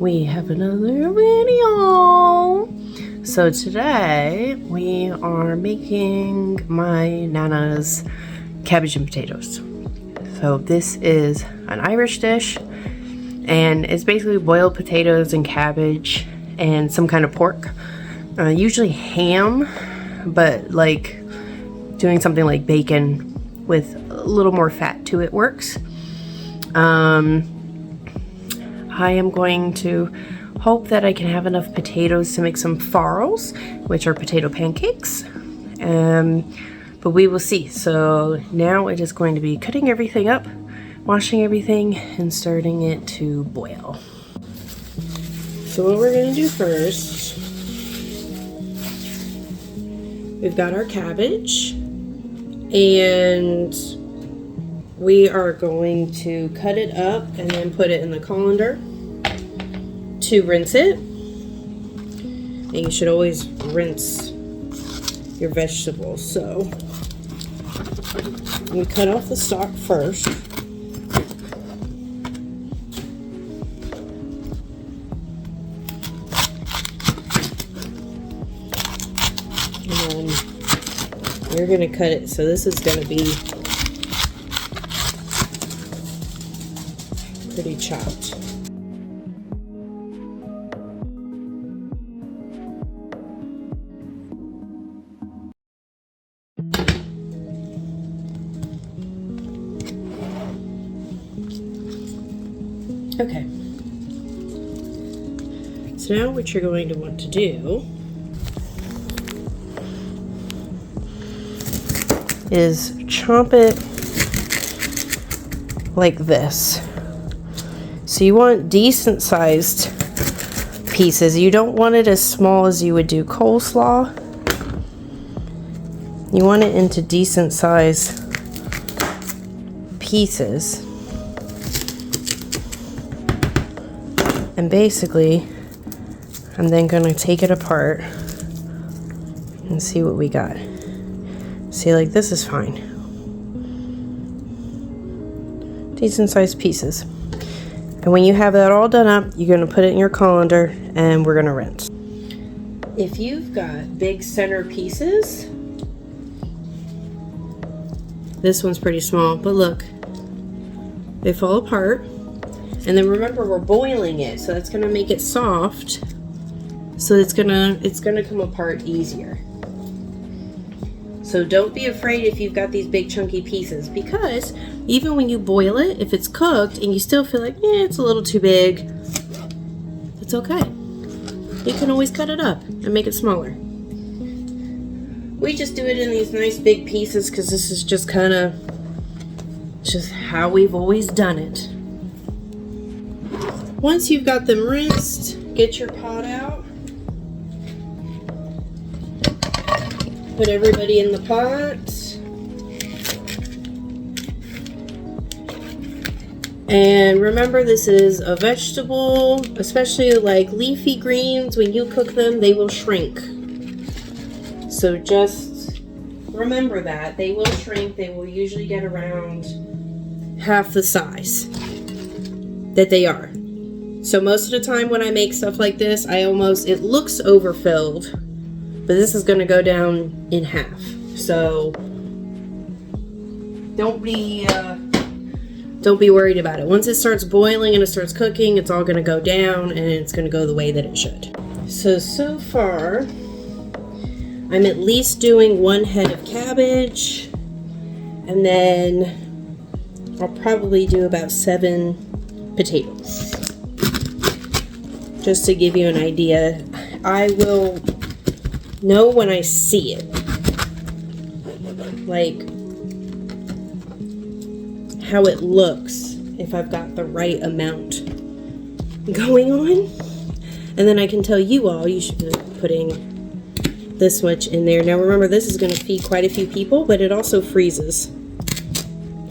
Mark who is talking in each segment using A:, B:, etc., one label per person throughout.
A: we have another video. So today we are making my Nana's cabbage and potatoes. So this is an Irish dish, and it's basically boiled potatoes and cabbage and some kind of pork, usually ham, but like doing something like bacon with a little more fat to it works. I am going to hope that I can have enough potatoes to make some farls, which are potato pancakes, but we will see. So now it is going to be cutting everything up, washing everything, and starting it to boil. So what we're going to do first, we've got our cabbage, and we are going to cut it up and then put it in the colander to rinse it. And you should always rinse your vegetables. So we cut off the stalk first. And then you're gonna cut it, so this is gonna be pretty chopped. Okay. So now what you're going to want to do is chop it like this. So you want decent sized pieces. You don't want it as small as you would do coleslaw. You want it into decent sized pieces. And basically, I'm then going to take it apart and see what we got. See, like this is fine. Decent sized pieces. And when you have that all done up, you're going to put it in your colander and we're going to rinse. If you've got big center pieces, this one's pretty small, but look, they fall apart. And then remember, we're boiling it, so that's going to make it soft. So it's gonna come apart easier. So don't be afraid if you've got these big chunky pieces, because even when you boil it, if it's cooked and you still feel like, it's a little too big, it's okay. You can always cut it up and make it smaller. We just do it in these nice big pieces because this is just kind of just how we've always done it. Once you've got them rinsed, get your pot out. Put everybody in the pot. And remember, this is a vegetable, especially like leafy greens. When you cook them, they will shrink. So just remember that. They will shrink. They will usually get around half the size that they are. So most of the time when I make stuff like this, it looks overfilled, but this is going to go down in half. So don't be worried about it. Once it starts boiling and it starts cooking, it's all going to go down and it's going to go the way that it should. So far, I'm at least doing 1 head of cabbage, and then I'll probably do about 7 potatoes. Just to give you an idea, I will know when I see it, like how it looks, if I've got the right amount going on, and then I can tell you all you should be putting this much in there. Now remember, this is going to feed quite a few people, but it also freezes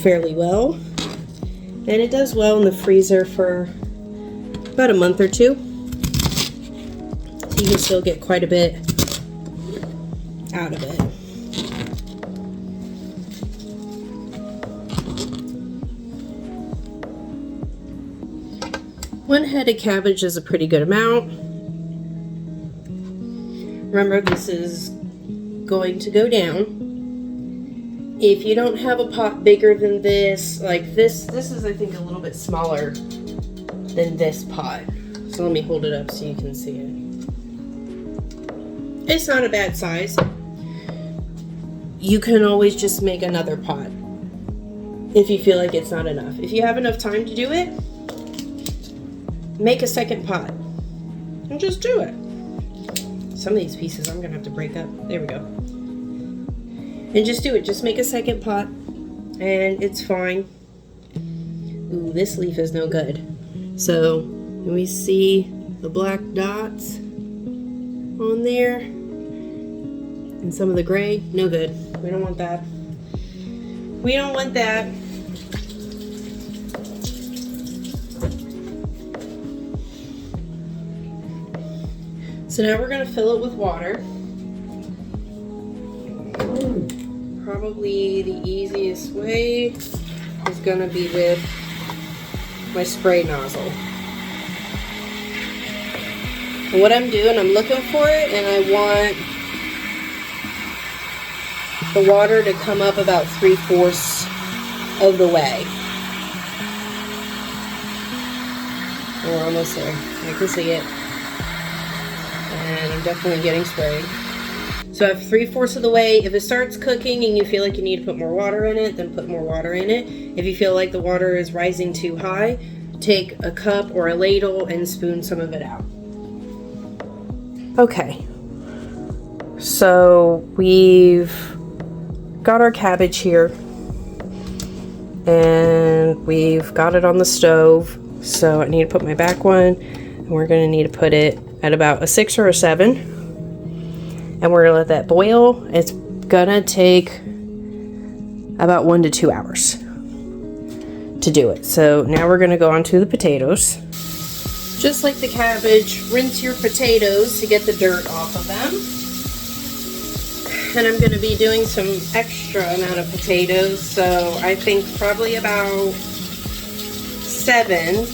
A: fairly well, and it does well in the freezer for about a month or 2. You can still get quite a bit out of it. 1 head of cabbage is a pretty good amount. Remember, this is going to go down. If you don't have a pot bigger than this, like this is I think a little bit smaller than this pot. So let me hold it up so you can see it. It's not a bad size. You can always just make another pot if you feel like it's not enough. If you have enough time to do it, make a second pot and just do it. Some of these pieces I'm gonna have to break up. There we go. And just do it. Just make a second pot and it's fine. Ooh, this leaf is no good. So we see the black dots on there and some of the gray. No good. We don't want that. We don't want that. So now we're going to fill it with water. Probably the easiest way is going to be with my spray nozzle. And what I'm doing, I'm looking for it, and I want the water to come up about 3/4 of the way. We're almost there. I can see it. And I'm definitely getting sprayed. So I have 3/4 of the way. If it starts cooking and you feel like you need to put more water in it, then put more water in it. If you feel like the water is rising too high, take a cup or a ladle and spoon some of it out. Okay. So we've got our cabbage here. And we've got it on the stove. So I need to put my back one. And we're going to need to put it at about a 6 or a 7. And we're gonna let that boil. It's gonna take about 1 to 2 hours to do it. So now we're gonna go on to the potatoes. Just like the cabbage, rinse your potatoes to get the dirt off of them. And I'm gonna be doing some extra amount of potatoes. So I think probably about 7.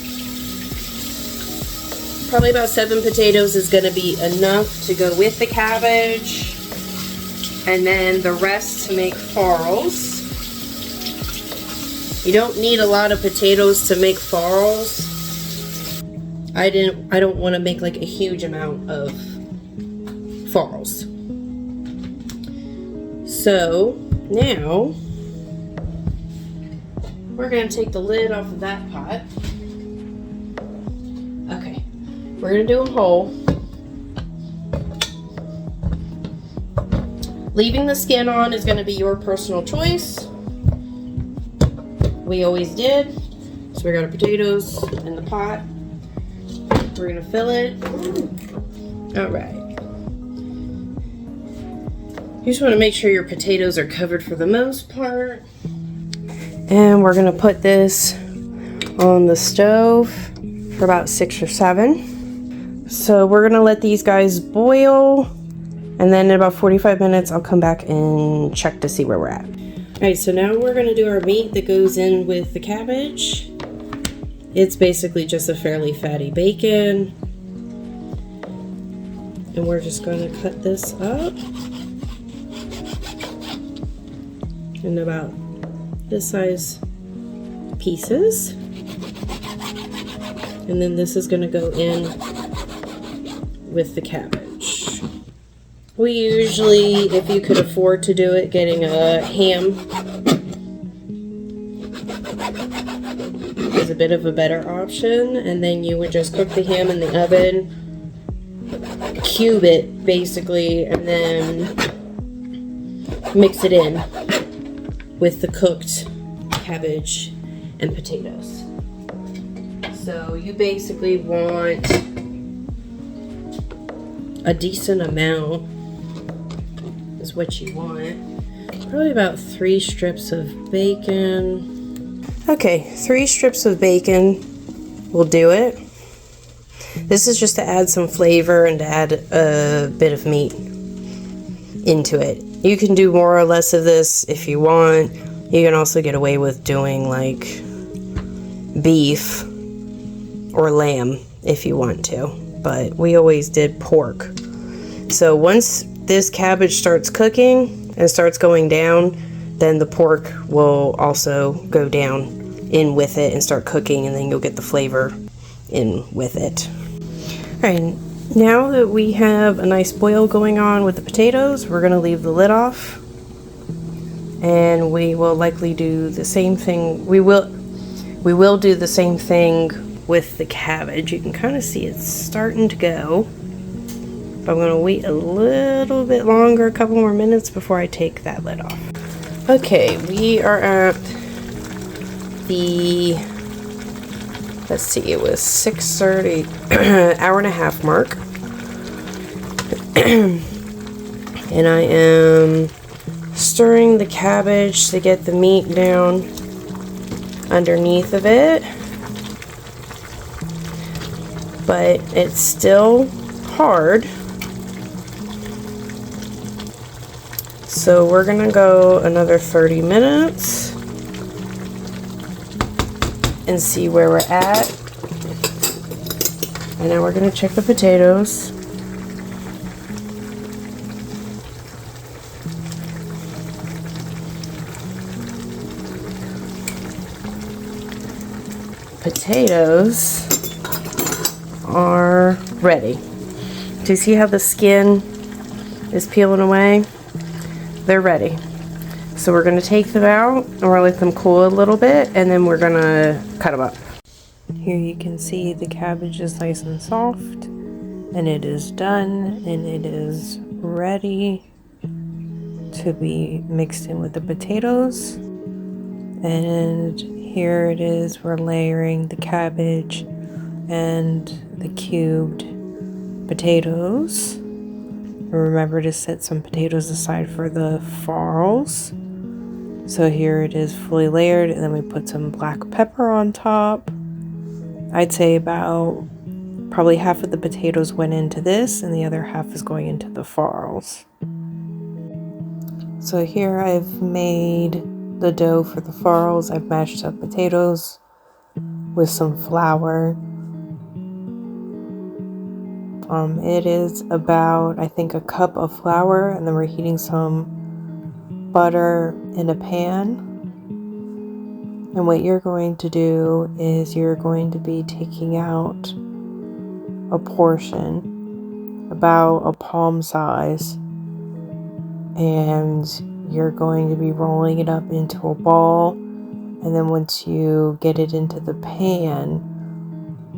A: Probably about 7 potatoes is going to be enough to go with the cabbage. And then the rest to make farls. You don't need a lot of potatoes to make farls. I don't want to make like a huge amount of farls. So now we're going to take the lid off of that pot. Okay. We're going to do them whole. Leaving the skin on is going to be your personal choice. We always did. So we got our potatoes in the pot. We're going to fill it. Alright. You just want to make sure your potatoes are covered for the most part. And we're going to put this on the stove for about 6 or 7. So we're gonna let these guys boil, and then in about 45 minutes I'll come back and check to see where we're at. Alright, so now we're gonna do our meat that goes in with the cabbage. It's basically just a fairly fatty bacon. And we're just gonna cut this up in about this size pieces. And then this is gonna go in with the cabbage. We usually, if you could afford to do it, getting a ham is a bit of a better option. And then you would just cook the ham in the oven, cube it basically, and then mix it in with the cooked cabbage and potatoes. So you basically want a decent amount is what you want. Probably about 3 strips of bacon. Okay, 3 strips of bacon will do it. This is just to add some flavor and to add a bit of meat into it. You can do more or less of this if you want. You can also get away with doing like beef or lamb if you want to, but we always did pork. So once this cabbage starts cooking and starts going down, then the pork will also go down in with it and start cooking, and then you'll get the flavor in with it. All right, now that we have a nice boil going on with the potatoes, we're going to leave the lid off, and we will likely do the same thing. We will do the same thing with the cabbage. You can kind of see it's starting to go. But I'm going to wait a little bit longer, a couple more minutes before I take that lid off. Okay, we are at the, let's see, it was 6:30, hour and a half mark. And I am stirring the cabbage to get the meat down underneath of it. But it's still hard. So we're gonna go another 30 minutes and see where we're at. And now we're gonna check the potatoes. Potatoes are ready. Do you see how the skin is peeling away? They're ready. So we're going to take them out and we're going to let them cool a little bit, and then we're going to cut them up. Here you can see the cabbage is nice and soft, and it is done, and it is ready to be mixed in with the potatoes. And here it is, we're layering the cabbage and the cubed potatoes. Remember to set some potatoes aside for the farls. So here it is fully layered, and then we put some black pepper on top. I'd say about probably half of the potatoes went into this and the other half is going into the farls. So here I've made the dough for the farls. I've mashed up potatoes with some flour. It is about, I think, a cup of flour, and then we're heating some butter in a pan. And what you're going to do is you're going to be taking out a portion about a palm size, and you're going to be rolling it up into a ball. And then once you get it into the pan,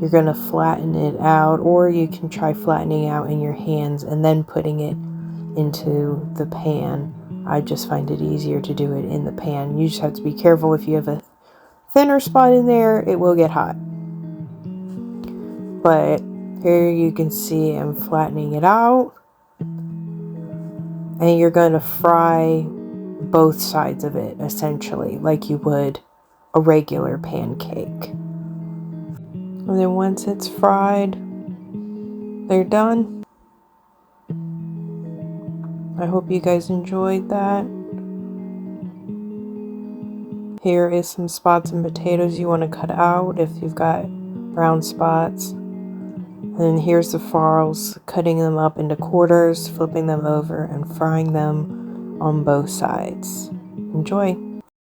A: you're going to flatten it out, or you can try flattening out in your hands and then putting it into the pan. I just find it easier to do it in the pan. You just have to be careful. If you have a thinner spot in there, it will get hot. But here you can see I'm flattening it out, and you're going to fry both sides of it essentially like you would a regular pancake. And then once it's fried, they're done. I hope you guys enjoyed that. Here is some spots and potatoes you want to cut out if you've got brown spots. And then here's the farls, cutting them up into quarters, flipping them over, and frying them on both sides. Enjoy!